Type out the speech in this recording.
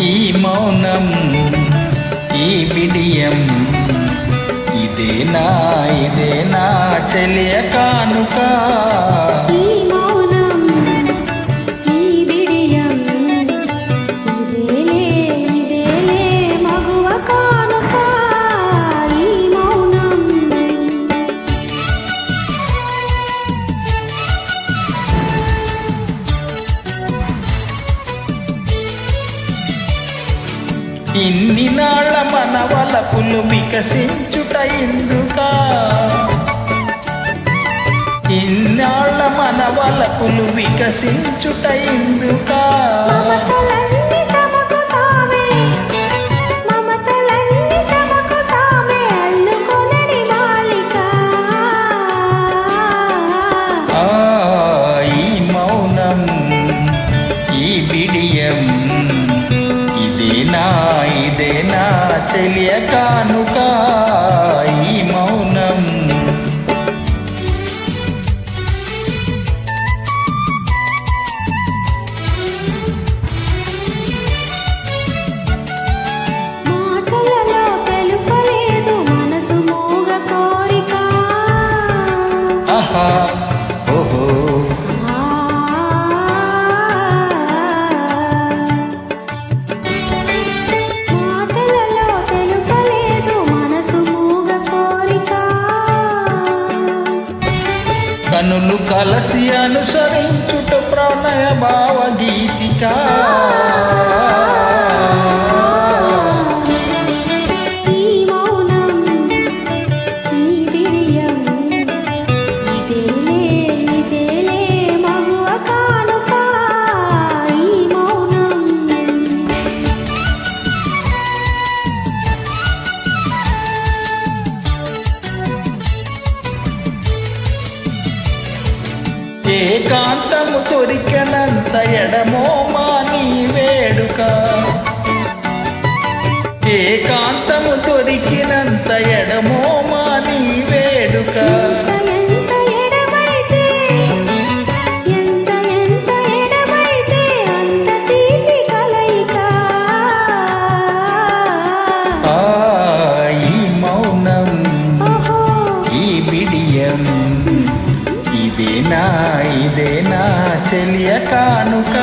ఈ మౌనం ఈ బిడియం ఇదేనా చెలియ కానుక. ఈ మౌనం ఈ బిడియం ఇదేలే మగువ కానుక. ఈ మౌనం ఇన్ని నాళ్ళ మన వలపులు వికసించుట ఎందుకా, ఇన్నాళ్ళ మన వలపులు వికసించుట ఎందుకా. మమతలన్నీ తమకు తామే అల్లుకొనడి మాలిక. ఈ మౌనం ఈ బిడియం ఇదేనా చెలియ కానుక. ఈ మౌనం మాటలలో తెలుపలేదు మనసు మూగ కోరిక. ఆహా ఓహో మాటలలో తెలుపలేదు మనసు మూగ కోరిక. కనులు కలసి అనుసరించుట ప్రణయ భావగీతిక. ఈ మౌనం ఈ బిడియం ఇదేలే మగువ కానుక. ఈ మౌనం ఏకాంతము దొరికినంత ఎడమో మాని వేడుక, ఏకాంతము దొరికినంత ఎడమో మాని వేడుక. ఎంత ఎడమైతే అంత తీపి కలయిక. ఈ మౌనం ఓహో ఈ బిడియం ఇదేనా చెలియ కానుక.